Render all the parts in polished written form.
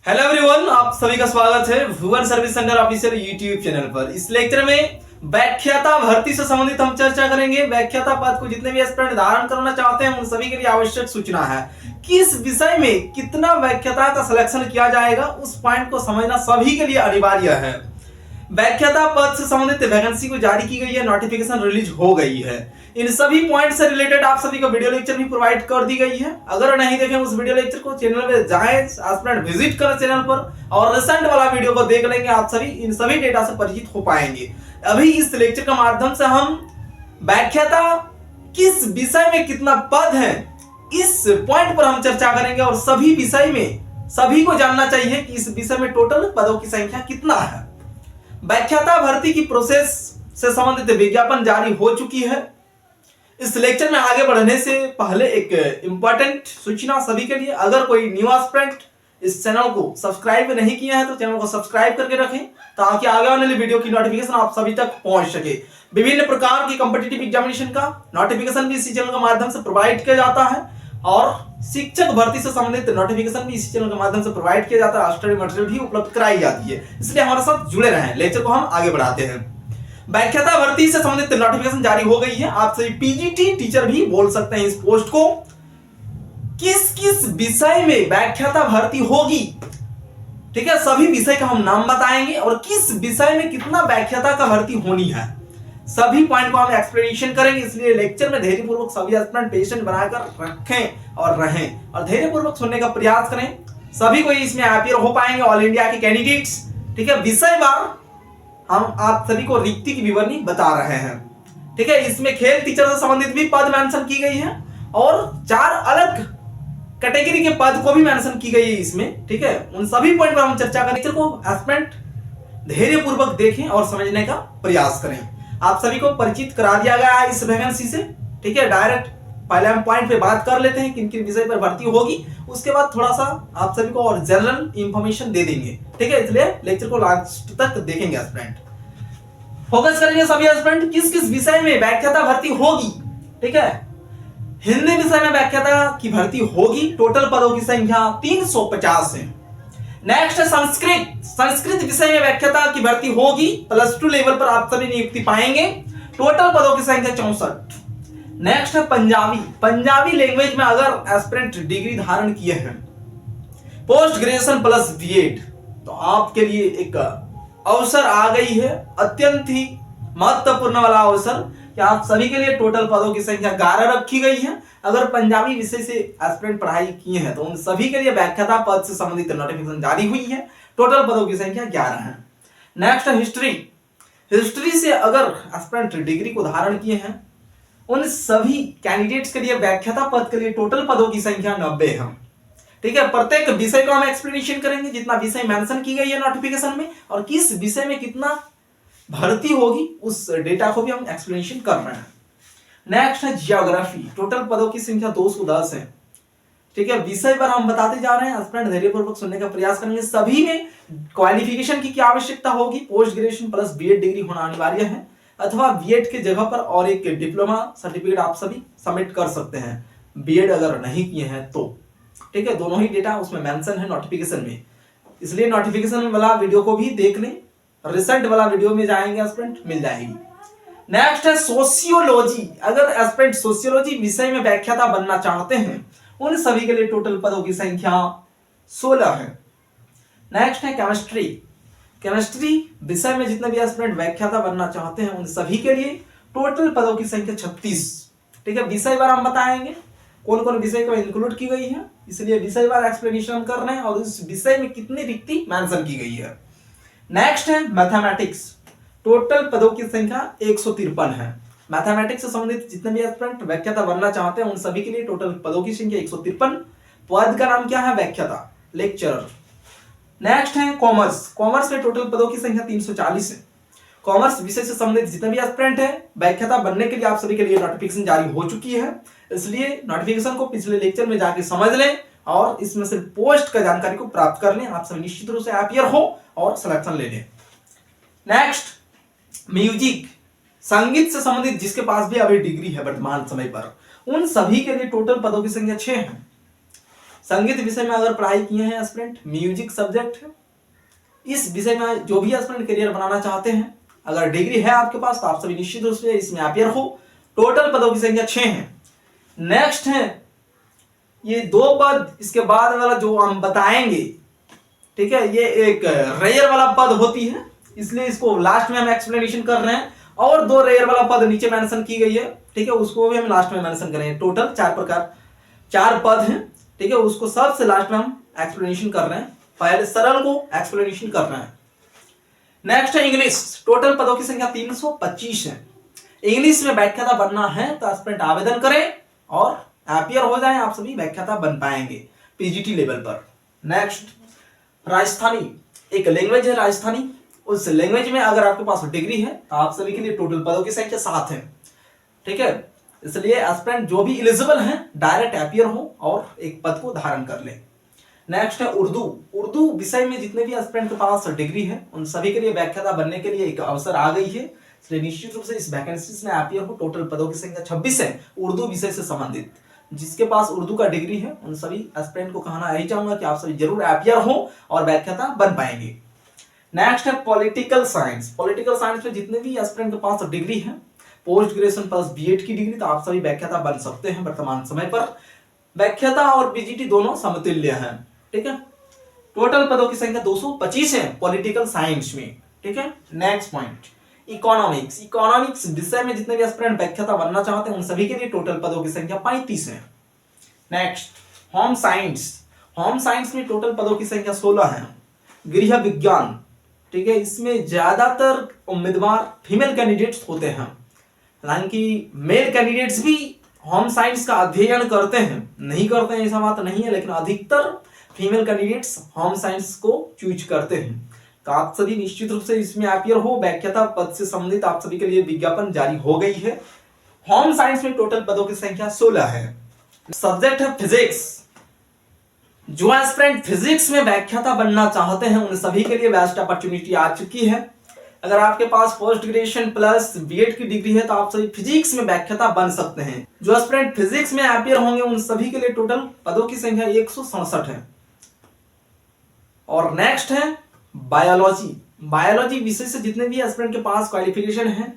Hello everyone, आप सभी का स्वागत है Bhuvan service centre official YouTube channel पर। इस लेक्चर में व्याख्याता भर्ती से संबंधित हम चर्चा करेंगे। व्याख्याता पद को जितने भी एस्पिरेंट धारण करना चाहते हैं उन सभी के लिए आवश्यक सूचना है कि इस विषय में कितना व्याख्याता का सिलेक्शन किया जाएगा, उस पॉइंट को समझना सभी के लिए अनिवार्य है। व्याख्याता पद से संबंधित वैकेंसी को जारी की गई है, नोटिफिकेशन रिलीज हो गई है। इन सभी पॉइंट से रिलेटेड आप सभी को वीडियो लेक्चर भी प्रोवाइड कर दी गई है। अगर नहीं देखें उस वीडियो लेक्चर को, चैनल पे जाएं, एस्पिरेंट विजिट करें चैनल पर और रिसेंट वाला वीडियो को देख लेंगे। आप सभी इन सभी डेटा से परिचित हो पाएंगे। अभी इस लेक्चर के माध्यम से हम व्याख्याता किस विषय में कितना पद है, इस पॉइंट पर हम चर्चा करेंगे और सभी विषय में सभी को जानना चाहिए कि इस विषय में टोटल पदों की संख्या कितना है। व्याख्याता भर्ती की प्रोसेस से संबंधित विज्ञापन जारी हो चुकी है। इस लेक्चर में आगे बढ़ने से पहले एक इंपॉर्टेंट सूचना सभी के लिए, अगर कोई न्यू एस्पिरेंट इस चैनल को सब्सक्राइब नहीं किया है तो चैनल को सब्सक्राइब करके रखें ताकि आगे आने वाली वीडियो की नोटिफिकेशन आप सभी तक पहुंच सके। विभिन्न प्रकार की कॉम्पिटिटिव एग्जामिनेशन का नोटिफिकेशन भी इसी चैनल के माध्यम से प्रोवाइड किया जाता है और शिक्षक भर्ती से संबंधित नोटिफिकेशन भी इसी चैनल के माध्यम से प्रोवाइड किया जाता है। स्टडी मटेरियल भी उपलब्ध कराई जाती है, इसलिए हमारे साथ जुड़े रहें। लेक्चर को हम आगे बढ़ाते हैं। व्याख्याता भर्ती से संबंधित नोटिफिकेशन जारी हो गई है। आप सभी पीजीटी टीचर भी बोल सकते हैं इस पोस्ट को। किस किस विषय में व्याख्याता भर्ती होगी, ठीक है, सभी विषय का हम नाम बताएंगे और किस विषय में कितना व्याख्याता का भर्ती होनी है, सभी पॉइंट को हम एक्सप्लेनेशन करेंगे। इसलिए लेक्चर में धैर्यपूर्वक सभी एस्पिरेंट पेशेंट बनाकर रखें और रहें और धैर्यपूर्वक सुनने का प्रयास करें। सभी को इसमें अपीयर हो पाएंगे, ऑल इंडिया के कैंडिडेट्स, ठीक है। विषय बार हम आप सभी को रिक्ति की विवरणी बता रहे हैं, ठीक है। इसमें खेल टीचर से संबंधित भी पद मेंशन की गई है और 4 अलग कैटेगरी के पद को भी मेंशन की गई है इसमें, ठीक है। उन सभी पॉइंट पर हम चर्चा करेंगे। को एस्पिरेंट धैर्यपूर्वक देखें और समझने का प्रयास करें। आप सभी को परिचित करा दिया गया है इस वैकेंसी से, ठीक है। डायरेक्ट पहले हम पॉइंट पे बात कर लेते हैं किन किन विषय पर भर्ती होगी, उसके बाद थोड़ा सा आप सभी को और जनरल इंफॉर्मेशन दे देंगे, ठीक है। इसलिए लेक्चर को लास्ट तक देखेंगे एस्पिरेंट। फोकस करेंगे सभी एस्पिरेंट किस किस विषय में व्याख्याता भर्ती होगी, ठीक है। हिंदी विषय में व्याख्याता की भर्ती होगी। टोटल पदों की संख्या 350 है। नेक्स्ट है संस्कृत विषय में व्याख्याता की भर्ती होगी। +2 लेवल पर आप सभी नियुक्ति पाएंगे। टोटल पदों की संख्या 64। नेक्स्ट है पंजाबी लैंग्वेज में अगर एस्पिरेंट डिग्री धारण किए हैं, पोस्ट ग्रेजुएशन प्लस बीएड, तो आपके लिए एक अवसर आ गई है, अत्यंत ही महत्वपूर्ण वाला अवसर कि आप सभी के लिए टोटल पदों की संख्या 11 रखी गई है। अगर पंजाबी विषय से एस्पिरेंट पढ़ाई किए हैं तो उन सभी के लिए व्याख्याता पद से संबंधित नोटिफिकेशन जारी हुई है। टोटल पदों की संख्या 11 है। नेक्स्ट है हिस्ट्री से अगर एस्पिरेंट डिग्री को धारण किए हैं उन सभी कैंडिडेट्स के लिए व्याख्याता पद के लिए टोटल पदों की संख्या 90 है, ठीक है। प्रत्येक विषय को हम एक्सप्लेनेशन करेंगे, जितना विषय मेंशन की गई है नोटिफिकेशन में और किस विषय में कितना भर्ती होगी उस डेटा को भी हम एक्सप्लेनेशन कर रहे हैं। नेक्स्ट है जियोग्राफी। टोटल पदों की संख्या 210 है, ठीक है। विषय पर हम बताते जा रहे हैं, एस्पिरेंट धैर्यपूर्वक सुनने का प्रयास करेंगे। सभी में क्वालिफिकेशन की क्या आवश्यकता होगी, post graduation plus BEd degree होना अनिवार्य है अथवा बीएड के जगह पर और एक डिप्लोमा सर्टिफिकेट आप सभी सबमिट कर सकते हैं, बीएड अगर नहीं किए हैं तो, ठीक है। दोनों ही डेटा उसमें मेंशन है नोटिफिकेशन में, इसलिए नोटिफिकेशन वाला वीडियो को भी देख लें। रिसेंट वाला वीडियो में जाएंगे एस्पिरेंट मिल जाएगी। नेक्स्ट है सोशियोलॉजी। अगर एस्पिरेंट सोशियोलॉजी विषय में व्याख्याता बनना चाहते हैं उन सभी के लिए टोटल पदों की संख्या 16 है। नेक्स्ट है केमिस्ट्री विषय में जितने भी एस्पिरेंट व्याख्याता बनना चाहते हैं उन सभी के लिए टोटल पदों की संख्या 36, ठीक है। विषय बार हम बताएंगे कौन कौन विषय को इंक्लूड की गई है, इसलिए विषय बार एक्सप्लेनेशन कर रहे हैं और इस विषय में कितनी रिक्ति मेंशन की गई है। नेक्स्ट है मैथमेटिक्स। टोटल पदों की संख्या 153 है। मैथमेटिक्स से संबंधित जितने भी एस्पिरेंट व्याख्याता बनना चाहते हैं उन सभी के लिए टोटल पदों की संख्या 153। पद का नाम क्या है, व्याख्याता, लेक्चरर। नेक्स्ट है कॉमर्स में टोटल पदों की संख्या 340 है। कॉमर्स विषय से संबंधित जितने भी एस्पिरेंट है व्याख्याता बनने के लिए आप सभी के लिए नोटिफिकेशन जारी हो चुकी है, इसलिए नोटिफिकेशन को पिछले लेक्चर में जाके समझ लें और इसमें से पोस्ट का जानकारी को प्राप्त कर लें। आप सभी निश्चित रूप से अपीयर हो और सिलेक्शन ले लें। नेक्स्ट म्यूजिक, संगीत से संबंधित जिसके पास भी अभी डिग्री है वर्तमान समय पर, उन सभी के लिए टोटल पदों की संख्या 6 है। संगीत विषय में अगर पढ़ाई किए हैं एस्पिरेंट, म्यूजिक सब्जेक्ट है, इस विषय में जो भी एस्पिरेंट करियर बनाना चाहते हैं, अगर डिग्री है आपके पास तो आप सभी निश्चित रूप से इसमें अपियर हो। टोटल पदों की संख्या 6 है। नेक्स्ट है ये 2 पद, इसके बाद वाला जो हम बताएंगे, ठीक है, ये एक रेयर वाला पद होती है, इसलिए इसको लास्ट में हम एक्सप्लेनेशन कर रहे हैं। और 2 रेयर वाला पद नीचे मेंशन की गई है, ठीक है, उसको भी हम लास्ट में मेंशन करेंगे। टोटल 4 पद हैं, ठीक है, उसको सबसे लास्ट में हम एक्सप्लेनेशन कर रहे हैं, पहले सरल को एक्सप्लेनेशन कर रहे हैं। नेक्स्ट है इंग्लिश। टोटल पदों की संख्या 325 है। इंग्लिश में व्याख्याता बनना है तो एस्पिरेंट आवेदन करें और अपियर हो जाएं, आप सभी व्याख्याता बन पाएंगे पीजीटी लेवल पर। नेक्स्ट राजस्थानी, एक लैंग्वेज है राजस्थानी, उस लैंग्वेज में अगर आपके पास डिग्री है तो आप सभी के लिए टोटल पदों की संख्या 7 है, ठीक है, इसलिए एस्पिरेंट जो भी एलिजिबल हैं डायरेक्ट अपियर हो और एक पद को धारण कर ले। नेक्स्ट है उर्दू। उर्दू विषय में जितने भी एस्पिरेंट के पास डिग्री है उन सभी के लिए व्याख्याता बनने के लिए एक अवसर आ गई है, इसलिए निश्चित रूप से इस वैकेंसीज में अपियर हो। टोटल पदों की संख्या 26 है उर्दू विषय से संबंधित। जिसके पास उर्दू का डिग्री है उन सभी एस्पिरेंट को कहना यही चाहूंगा कि आप सभी जरूर अपियर हो और व्याख्याता बन पाएंगे। नेक्स्ट है पॉलिटिकल साइंस। पॉलिटिकल साइंस में जितने भी एस्पिरेंट के पास डिग्री है, पोस्ट ग्रेजुएशन प्लस बीएड की डिग्री, तो आप सभी व्याख्याता बन सकते हैं। वर्तमान समय पर व्याख्याता और पीजीटी दोनों समतुल्य हैं, ठीक है। टोटल पदों की संख्या 225 है पॉलिटिकल साइंस में, ठीक है। Next point economics. इकोनॉमिक्स विषय में जितने भी एस्पिरेंट व्याख्याता बनना चाहते हैं उन सभी के लिए टोटल पदों की संख्या 35 है। Next home science. Home science में टोटल पदों की संख्या 16 है। गृह विज्ञान, ठीक है, इसमें ज्यादातर उम्मीदवार फीमेल कैंडिडेट्स होते हैं, हालांकि मेल कैंडिडेट्स भी होम साइंस का अध्ययन करते हैं, नहीं करते हैं ऐसा बात नहीं है, लेकिन अधिकतर फीमेल कैंडिडेट्स होम साइंस को चूज करते हैं। तो आप सभी निश्चित रूप से इसमें अपियर हो। व्याख्याता पद से संबंधित आप सभी के लिए विज्ञापन जारी हो गई है। होम साइंस में टोटल पदों की संख्या 16 है। सब्जेक्ट है फिजिक्स। जो एस्पिरेंट फिजिक्स में व्याख्याता बनना चाहते हैं उन सभी के लिए बेस्ट अपॉर्चुनिटी आ चुकी है। अगर आपके पास पोस्ट ग्रेजुएशन प्लस बीएड की डिग्री है तो आप सभी फिजिक्स में व्याख्याता बन सकते हैं। जो एस्पिरेंट फिजिक्स में अपियर होंगे उन सभी के लिए टोटल पदों की संख्या 167 है। और नेक्स्ट है बायोलॉजी। बायोलॉजी विषय से जितने भी एस्पिरेंट के पास क्वालिफिकेशन है,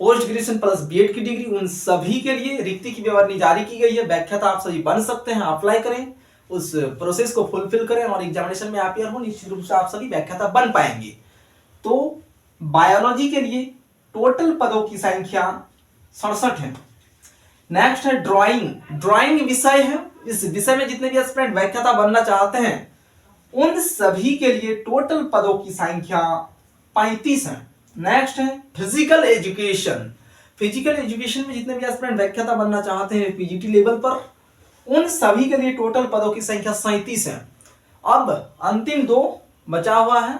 पोस्ट ग्रेजुएशन प्लस बीएड की डिग्री, उन सभी के लिए रिक्ति की विवरणी जारी की गई है। व्याख्याता आप सभी बन सकते हैं। अप्लाई करें, उस प्रोसेस को फुलफिल करें और एग्जामिनेशन में अपियर हो, निश्चित रूप से आप सभी व्याख्याता बन पाएंगे। तो बायोलॉजी के लिए टोटल पदों की संख्या 67 है। नेक्स्ट है ड्राइंग। ड्राइंग विषय है, इस विषय में जितने भी एस्पिरेंट व्याख्याता बनना चाहते हैं उन सभी के लिए टोटल पदों की संख्या 35 है। नेक्स्ट है फिजिकल एजुकेशन। फिजिकल एजुकेशन में जितने भी एस्पिरेंट व्याख्याता बनना चाहते हैं पीजीटी लेवल पर, उन सभी के लिए टोटल पदों की संख्या 37 है। अब अंतिम 2 बचा हुआ है।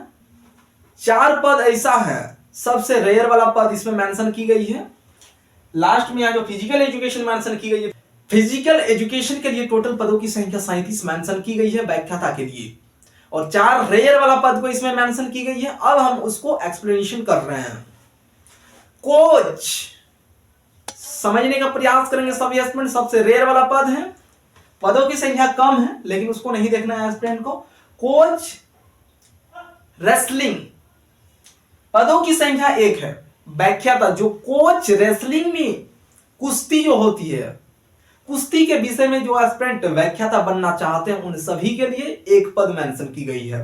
4 पद ऐसा है, सबसे रेयर वाला पद इसमें मेंशन की गई है। लास्ट में यहाँ जो फिजिकल एजुकेशन मेंशन की गई है, फिजिकल एजुकेशन के लिए टोटल पदों की संख्या 37 मेंशन की गई है व्याख्याता के लिए, और 4 रेयर वाला पद को इसमें मेंशन की गई है। अब हम उसको एक्सप्लेनेशन कर रहे हैं। कोच समझने का प्रयास करेंगे सभी एस्पिरेंट। सबसे रेयर वाला पद है, पदों की संख्या कम है लेकिन उसको नहीं देखना है एस्पिरेंट को। कोच रेसलिंग, पदों की संख्या 1 है। व्याख्याता जो कोच रेसलिंग में कुश्ती जो होती है, कुश्ती के विषय में जो एस्पिरेंट व्याख्याता बनना चाहते हैं उन सभी के लिए 1 पद मेंशन की गई है।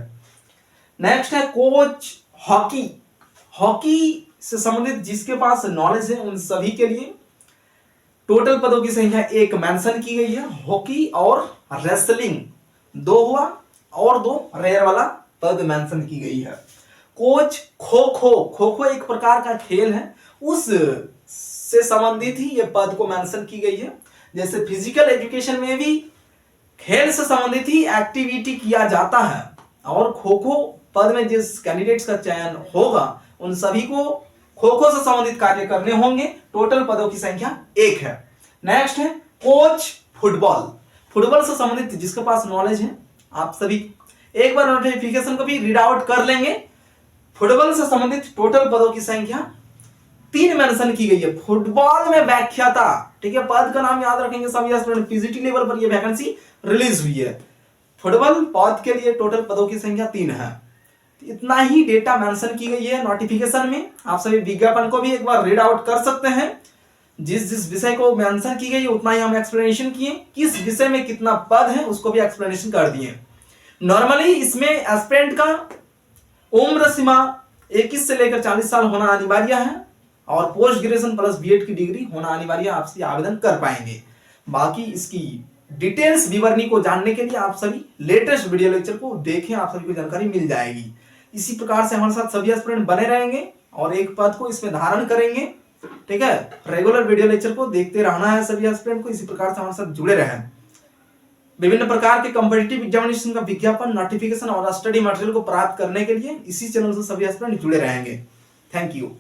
नेक्स्ट है कोच हॉकी। हॉकी से संबंधित जिसके पास नॉलेज है उन सभी के लिए टोटल पदों की संख्या 1 मेंशन की गई है। हॉकी और रेसलिंग 2 हुआ और 2 रेयर वाला पद मेंशन की गई है। कोच खो खो, खो खो एक प्रकार का खेल है, उस से संबंधित ही ये पद को मेंशन की गई है। जैसे फिजिकल एजुकेशन में भी खेल से संबंधित ही एक्टिविटी किया जाता है, और खो खो पद में जिस कैंडिडेट्स का चयन होगा उन सभी को खो खो से संबंधित कार्य करने होंगे। टोटल पदों की संख्या 1 है। नेक्स्ट है कोच फुटबॉल। फुटबॉल से संबंधित जिसके पास नॉलेज है आप सभी एक बार नोटिफिकेशन को भी रीड आउट कर लेंगे। फुटबॉल से संबंधित टोटल पदों की संख्या 3 मेंशन की गई है। फुटबॉल में व्याख्याता, ठीक है, पद का नाम याद रखेंगे सभी स्टूडेंट। पीजीटी लेवल पर ये वैकेंसी रिलीज हुई है। फुटबॉल पद के लिए टोटल पदों की संख्या 3 है। इतना ही डेटा मेंशन की गई है नोटिफिकेशन में। आप सभी विज्ञापन को भी एक बार रीड आउट कर सकते हैं। जिस जिस विषय को मेंशन की गई है उतना ही हम एक्सप्लेनेशन किए। किस विषय में कितना पद है उसको भी एक्सप्लेनेशन कर दिए। नॉर्मली इसमें एस्पिरेंट का उम्र सीमा 21 से लेकर 40 साल होना अनिवार्य है और पोस्ट ग्रेजुएशन प्लस बीएड की डिग्री होना अनिवार्य, आपसे आवेदन कर पाएंगे। बाकी इसकी डिटेल्स विवरणी को जानने के लिए आप सभी लेटेस्ट वीडियो लेक्चर को देखें, आप सभी को जानकारी मिल जाएगी। इसी प्रकार से हमारे साथ सभी एस्पिरेंट बने रहेंगे और एक पद को इसमें धारण करेंगे, ठीक है। रेगुलर वीडियो लेक्चर को देखते रहना है सभी एस्पिरेंट को। इसी प्रकार से हमारे साथ जुड़े रहें। विभिन्न प्रकार के कॉम्पिटिटिव एग्जामिनेशन का विज्ञापन, नोटिफिकेशन और स्टडी मटेरियल को प्राप्त करने के लिए इसी चैनल से सभी एस्पिरेंट जुड़े रहेंगे। Thank you.